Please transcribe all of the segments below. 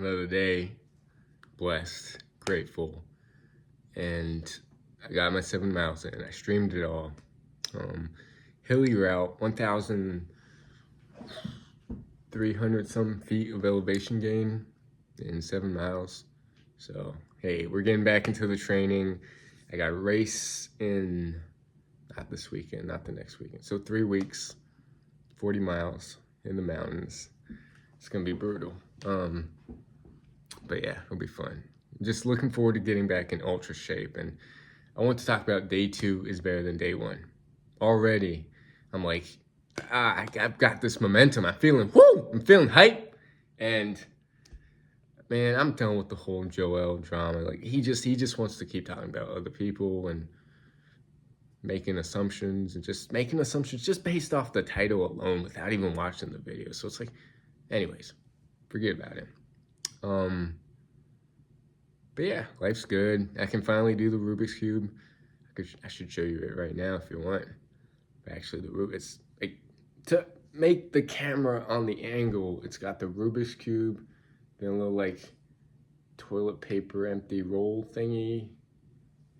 another day, blessed, grateful, and I got my 7 miles in. I streamed it all. Hilly route, 1,300 some feet of elevation gain in 7 miles. So, hey, we're getting back into the training. I got a race in, not this weekend, not the next weekend. So 3 weeks, 40 miles in the mountains. It's gonna be brutal. But yeah, it'll be fun. Just looking forward to getting back in ultra shape. And I want to talk about day 2 is better than day 1. Already, I'm like, I've got this momentum. I'm feeling hype. And man, I'm done with the whole Joel drama. Like he just wants to keep talking about other people and making assumptions just based off the title alone without even watching the video. So it's like, anyways, forget about it. But yeah, life's good. I can finally do the Rubik's Cube. I should show you it right now if you want. But actually, it's like, to make the camera on the angle, it's got the Rubik's Cube, then a little like toilet paper empty roll thingy,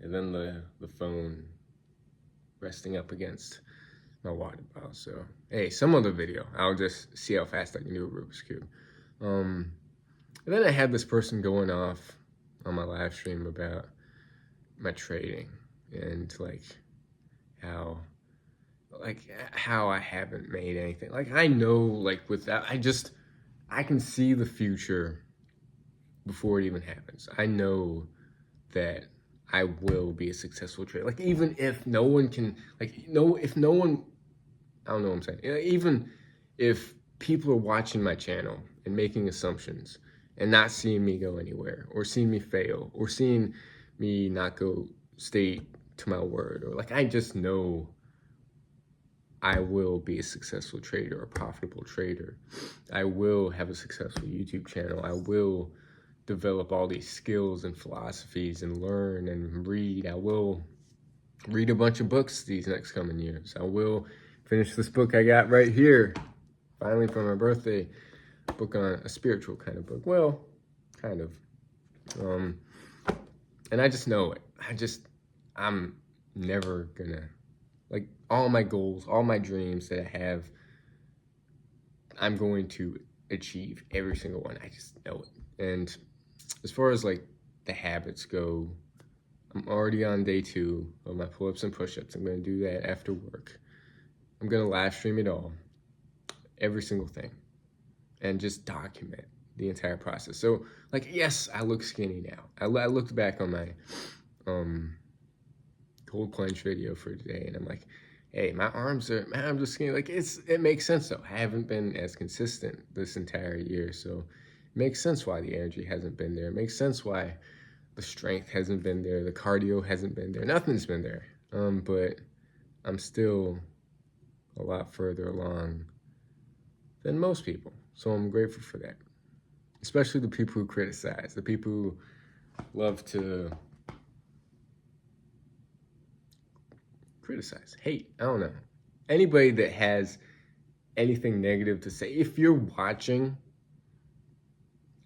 and then the phone resting up against my water bottle. So hey, some other video, I'll just see how fast I can do a Rubik's Cube. And then I had this person going off on my live stream about my trading and like how I haven't made anything. Like I know, like with that, I can see the future before it even happens. I know that I will be a successful trader. Like even if no one can, if no one, I don't know what I'm saying. Even if people are watching my channel and making assumptions and not seeing me go anywhere, or seeing me fail, or seeing me not stay to my word, or like I just know I will be a successful trader, a profitable trader. I will have a successful YouTube channel. I will develop all these skills and philosophies and learn and read. I will read a bunch of books these next coming years. I will finish this book I got right here, finally for my birthday, a book on a spiritual kind of book. Well, kind of. And I just know it. I'm never gonna, like all my goals, all my dreams that I have, I'm going to achieve every single one. I just know it. And as far as like the habits go, I'm already on day 2 of my pull-ups and push-ups. I'm going to do that after work. I'm going to live stream it all, every single thing, and just document the entire process. So like, yes, I look skinny now. I looked back on my cold plunge video for today, and I'm like, hey, my arms are skinny. Like it makes sense though. I haven't been as consistent this entire year, so it makes sense why the energy hasn't been there. It makes sense why the strength hasn't been there, the cardio hasn't been there, nothing's been there. But I'm still a lot further along than most people, so I'm grateful for that. Especially the people who criticize, the people who love to criticize, hate, I don't know. Anybody that has anything negative to say, if you're watching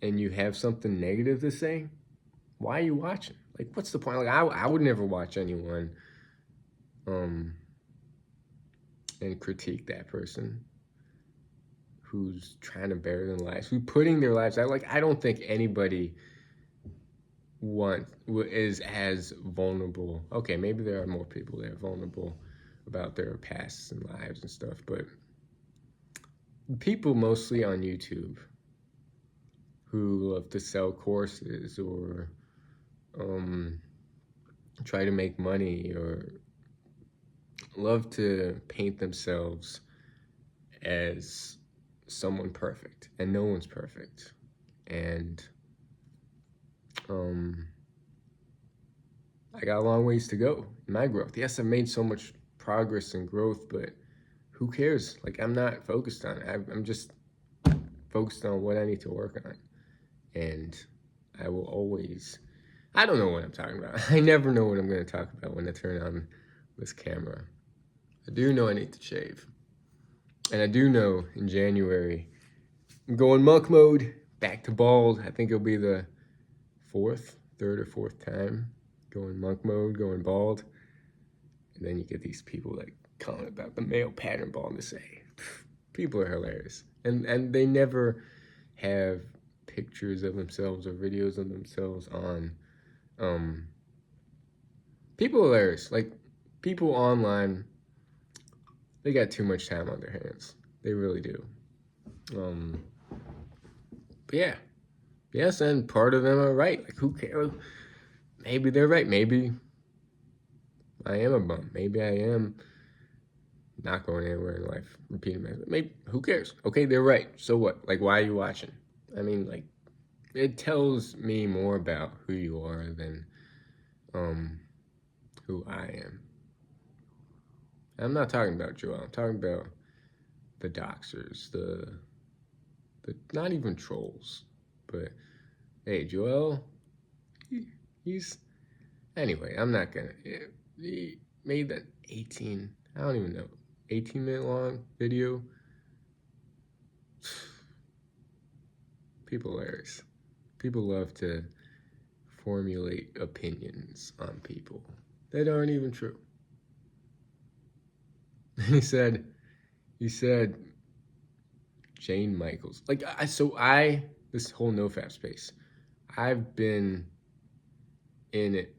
and you have something negative to say, why are you watching? Like, what's the point? Like, I would never watch anyone and critique that person who's trying to better their lives, who's putting their lives out. Like, I don't think anybody is as vulnerable. Okay, maybe there are more people that are vulnerable about their pasts and lives and stuff, but people mostly on YouTube who love to sell courses or try to make money or love to paint themselves as someone perfect, and no one's perfect. And I got a long ways to go in my growth. Yes, I've made so much progress and growth, but who cares? Like, I'm not focused on it. I'm just focused on what I need to work on. And I will always, I don't know what I'm talking about. I never know what I'm going to talk about when I turn on this camera. I do know I need to shave. And I do know in January, I'm going monk mode, back to bald. I think it'll be the third or fourth time going monk mode, going bald. And then you get these people like calling about the male pattern baldness. People are hilarious. And they never have pictures of themselves or videos of themselves on. People are hilarious. Like, people online, they got too much time on their hands. They really do. But yeah. Yes, and part of them are right. Like, who cares? Maybe they're right. Maybe I am a bum. Maybe I am not going anywhere in life. Repeating myself. Maybe, who cares? Okay, they're right. So what? Like, why are you watching? I mean, like, it tells me more about who you are than who I am. I'm not talking about Joel. I'm talking about the doxers, the not even trolls, but hey, Joel, he's anyway. I'm not gonna. He made that 18. I don't even know. 18-minute long video. People are hilarious. People love to formulate opinions on people that aren't even true. he said Jane Michaels. Like, this whole NoFap space, I've been in it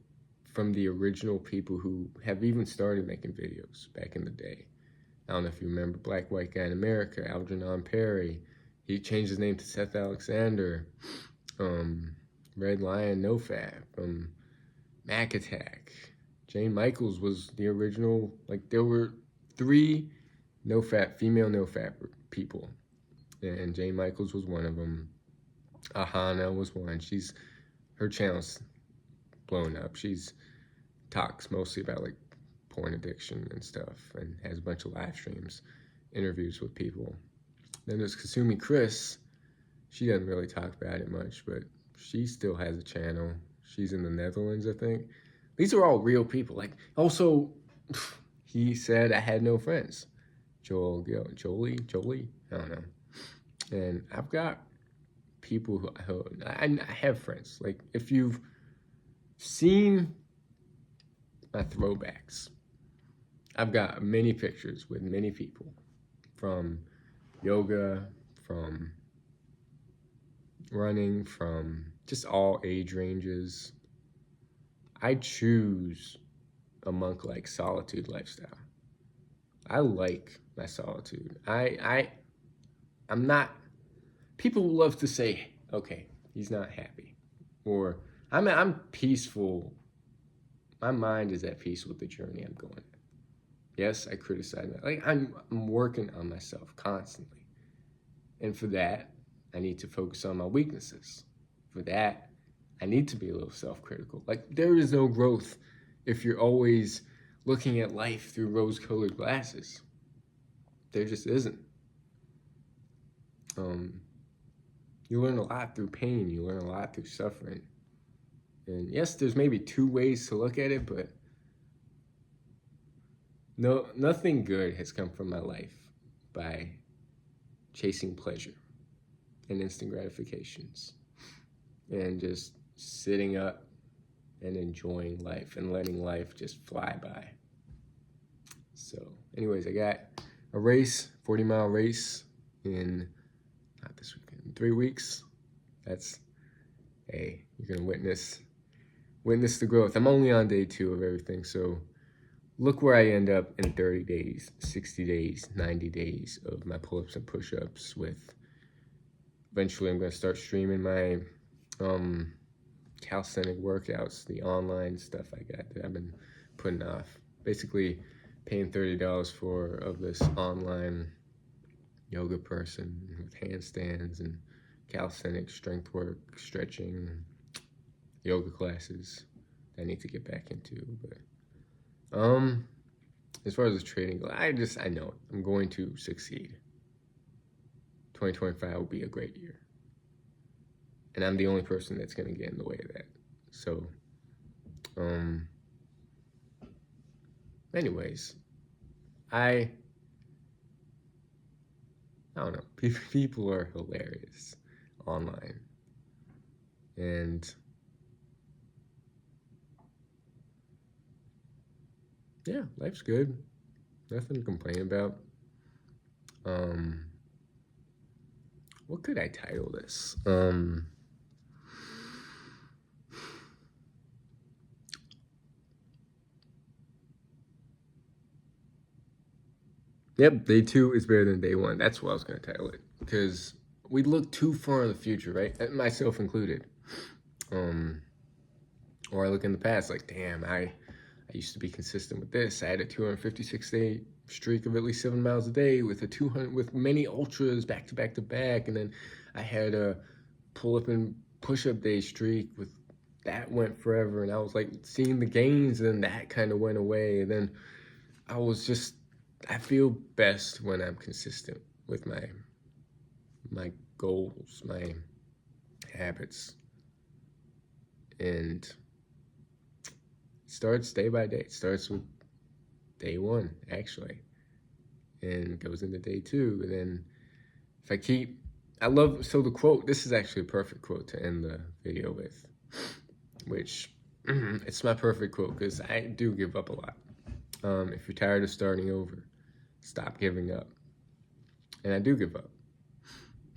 from the original people who have even started making videos back in the day. I don't know if you remember Black White Guy in America, Algernon Perry. He changed his name to Seth Alexander. Red Lion NoFap, Mac Attack. Jane Michaels was the original. Like, there were 3 female NoFap people, and Jane Michaels was one of them. Ahana was one. Her channel's blown up. She's talks mostly about like porn addiction and stuff, and has a bunch of live streams, interviews with people. Then there's Kasumi Chris. She doesn't really talk about it much, but she still has a channel. She's in the Netherlands, I think. These are all real people. Like, also, he said I had no friends. Jolie, I don't know. And I've got people who I have friends. Like, if you've seen my throwbacks, I've got many pictures with many people, from yoga, from running, from just all age ranges. I choose a monk-like solitude lifestyle. I like my solitude. I'm not, people love to say, okay, he's not happy. Or I'm peaceful. My mind is at peace with the journey I'm going on. Yes, I criticize that. Like, I'm working on myself constantly. And for that, I need to focus on my weaknesses. For that, I need to be a little self-critical. Like, there is no growth if you're always looking at life through rose-colored glasses. There just isn't. You learn a lot through pain. You learn a lot through suffering. And yes, there's maybe 2 ways to look at it, but nothing good has come from my life by chasing pleasure and instant gratifications and just sitting up and enjoying life and letting life just fly by. So anyways, I got a race, 40-mile race in, not this weekend, in 3 weeks. That's, hey, you're gonna witness the growth. I'm only on day 2 of everything, so look where I end up in 30 days, 60 days, 90 days of my pull-ups and push-ups. With eventually I'm gonna start streaming my calisthenic workouts, the online stuff I got that I've been putting off. Basically paying $30 for this online yoga person with handstands and calisthenic strength work, stretching, yoga classes that I need to get back into. But as far as the trading goes, I know I'm going to succeed. 2025 will be a great year. And I'm the only person that's going to get in the way of that. So, anyways, I don't know. People are hilarious online. And yeah, life's good. Nothing to complain about. What could I title this? Yep, day 2 is better than day 1. That's what I was going to title it. Because we look too far in the future, right? Myself included. Or I look in the past like, damn, I used to be consistent with this. I had a 256-day streak of at least 7 miles a day with many ultras back to back to back. And then I had a pull-up and push-up day streak with that went forever. And I was like seeing the gains, and then that kind of went away. And then I feel best when I'm consistent with my goals, my habits. And it starts day by day. It starts with day 1, actually. And goes into day 2. And then so the quote, this is actually a perfect quote to end the video with, which it's my perfect quote because I do give up a lot. If you're tired of starting over, stop giving up. And I do give up.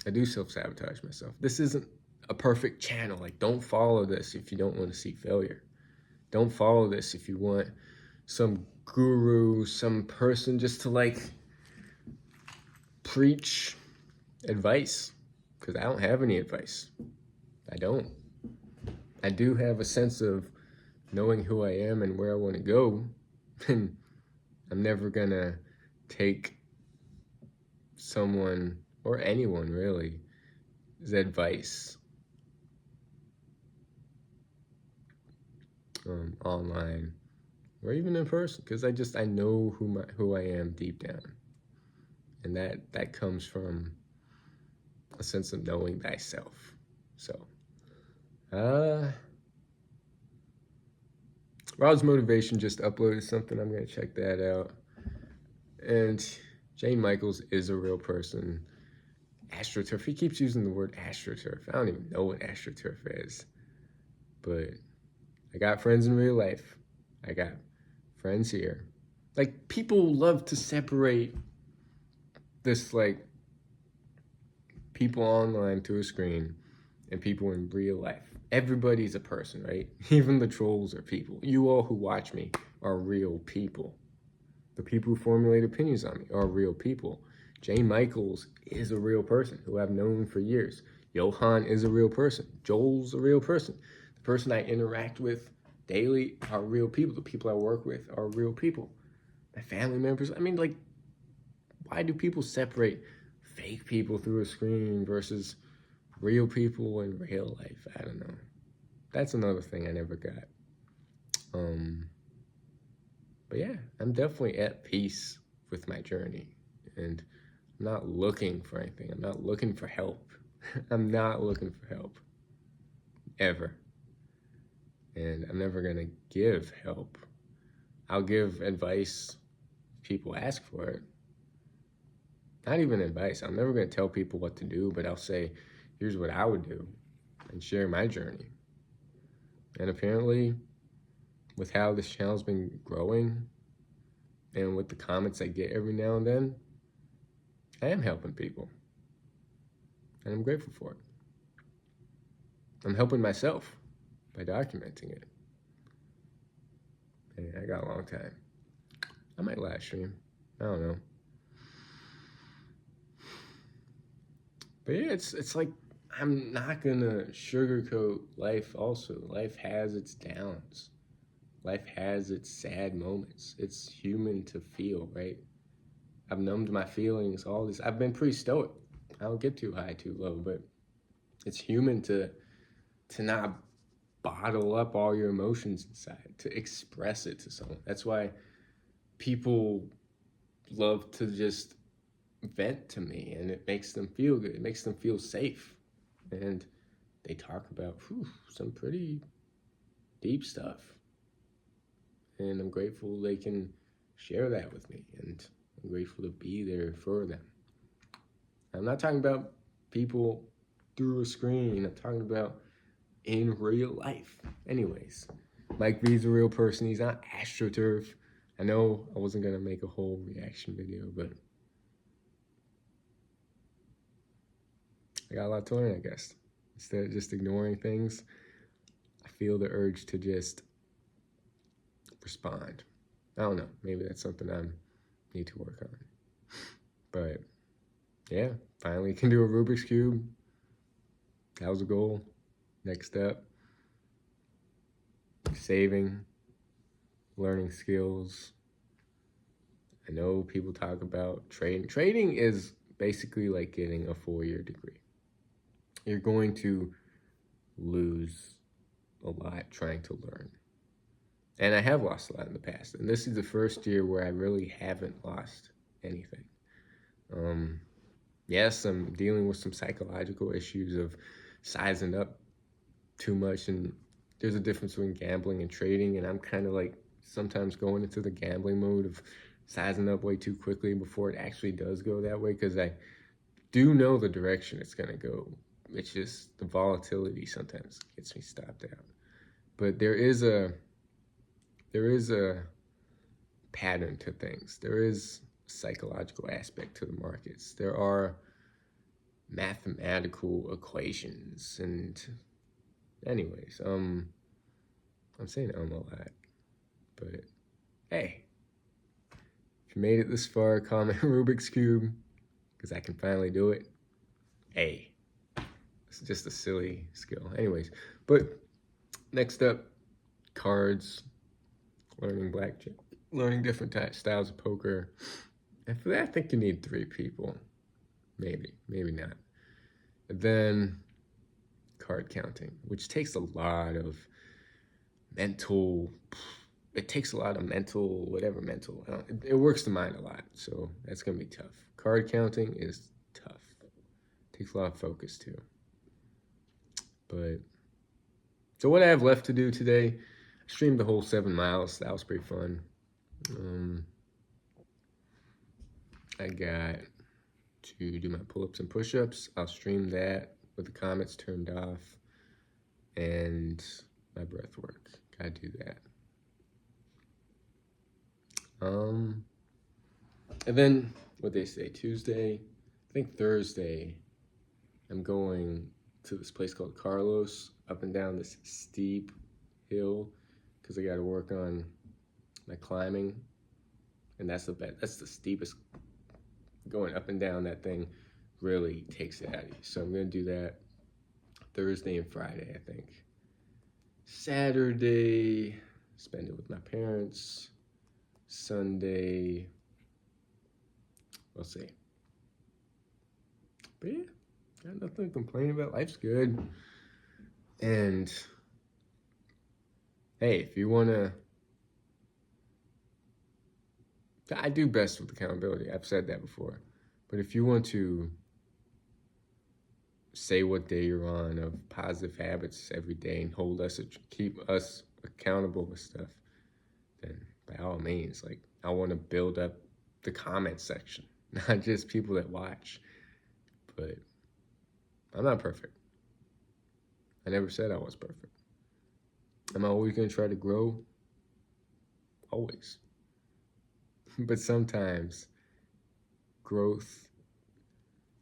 I do self-sabotage myself. This isn't a perfect channel. Like, don't follow this if you don't want to see failure. Don't follow this if you want some guru, some person just to like preach advice, because I don't have any advice. I don't. I do have a sense of knowing who I am and where I want to go, and I'm never gonna take someone or anyone really's advice online or even in person, because I know who I am deep down, and that comes from a sense of knowing thyself. So Rob's Motivation just uploaded something. I'm gonna check that out. And Jane Michaels is a real person. AstroTurf, he keeps using the word AstroTurf. I don't even know what AstroTurf is, but I got friends in real life. I got friends here. Like, people love to separate this, like, people online to a screen and people in real life. Everybody's a person, right? Even the trolls are people. You all who watch me are real people. The people who formulate opinions on me are real people. Jane Michaels is a real person who I've known for years. Johan is a real person. Joel's a real person. The person I interact with daily are real people. The people I work with are real people. My family members, I mean, like, why do people separate fake people through a screen versus real people in real life? I don't know. That's another thing I never got. But yeah, I'm definitely at peace with my journey, and I'm not looking for anything. I'm not looking for help. I'm not looking for help, ever. And I'm never gonna give help. I'll give advice if people ask for it. Not even advice. I'm never gonna tell people what to do, but I'll say, here's what I would do, and share my journey. And apparently, with how this channel's been growing and with the comments I get every now and then, I am helping people. And I'm grateful for it. I'm helping myself by documenting it. Hey, I got a long time. I might live stream. I don't know. But yeah, it's like, I'm not gonna sugarcoat life also. Life has its downs. Life has its sad moments. It's human to feel, right? I've numbed my feelings, all this. I've been pretty stoic. I don't get too high, too low, but it's human to not bottle up all your emotions inside, to express it to someone. That's why people love to just vent to me, and it makes them feel good. It makes them feel safe. And they talk about some pretty deep stuff. And I'm grateful they can share that with me, and I'm grateful to be there for them. I'm not talking about people through a screen. I'm talking about in real life. Anyways, Mike V's a real person. He's not AstroTurf. I know I wasn't going to make a whole reaction video, but I got a lot to learn, I guess. Instead of just ignoring things, I feel the urge to just respond. I don't know. Maybe that's something I need to work on. But yeah, finally can do a Rubik's Cube. That was a goal. Next step. Saving. Learning skills. I know people talk about trading. Trading is basically like getting a 4-year degree. You're going to lose a lot trying to learn. And I have lost a lot in the past. And this is the first year where I really haven't lost anything. Yes, I'm dealing with some psychological issues of sizing up too much. And there's a difference between gambling and trading. And I'm kind of like sometimes going into the gambling mode of sizing up way too quickly before it actually does go that way. Because I do know the direction it's going to go. It's just the volatility sometimes gets me stopped out. But there is a pattern to things. There is a psychological aspect to the markets. There are mathematical equations. And anyways, I'm saying a lot. But hey, if you made it this far, comment Rubik's Cube, because I can finally do it. Hey, it's just a silly skill. Anyways, but next up, cards, learning blackjack, learning different styles of poker. And for that, I think you need 3 people. Maybe not. And then card counting, which takes a lot of mental, it works the mind a lot. So that's going to be tough. Card counting is tough. Takes a lot of focus too. But, so what I have left to do today, I streamed the whole 7 miles. That was pretty fun. I got to do my pull-ups and push-ups. I'll stream that with the comments turned off. And my breath work. Gotta do that. And then, what they say, Tuesday, I think Thursday, I'm going to this place called Carlos, up and down this steep hill, because I got to work on my climbing, and that's the steepest. Going up and down that thing really takes it out of you. So I'm going to do that Thursday and Friday, I think. Saturday, spend it with my parents. Sunday, we'll see. But yeah, got nothing to complain about. Life's good. And hey, if you want to, I do best with accountability. I've said that before. But if you want to say what day you're on of positive habits every day and keep us accountable with stuff, then by all means, like, I want to build up the comment section, not just people that watch. But I'm not perfect. I never said I was perfect. Am I always going to try to grow? Always. But sometimes growth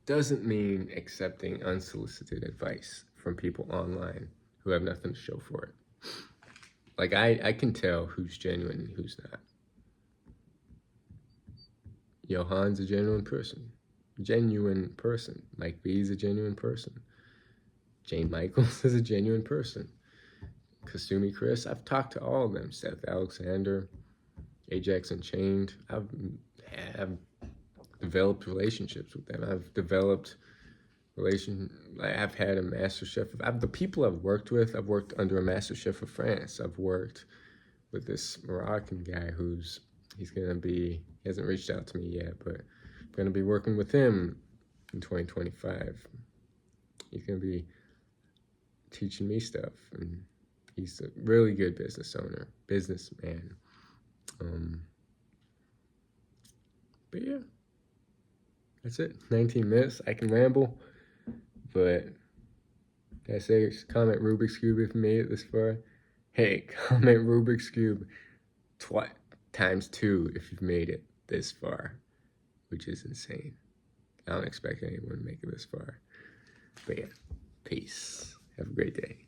doesn't mean accepting unsolicited advice from people online who have nothing to show for it. Like, I can tell who's genuine and who's not. Johan's a genuine person. Mike B's a genuine person. Jane Michaels is a genuine person. Kasumi Chris, I've talked to all of them. Seth Alexander, Ajax Unchained. I've developed relationships with them. I've had a master chef. The people I've worked with, I've worked under a master chef of France. I've worked with this Moroccan guy he hasn't reached out to me yet, but I'm going to be working with him in 2025. He's going to be teaching me stuff, and he's a really good businessman. But yeah, that's it. 19 minutes. I can ramble, but Did I say comment Rubik's Cube if you made it this far? Hey, comment Rubik's Cube times 2 if you've made it this far, which is insane. I don't expect anyone to make it this far. But yeah, peace. Have a great day.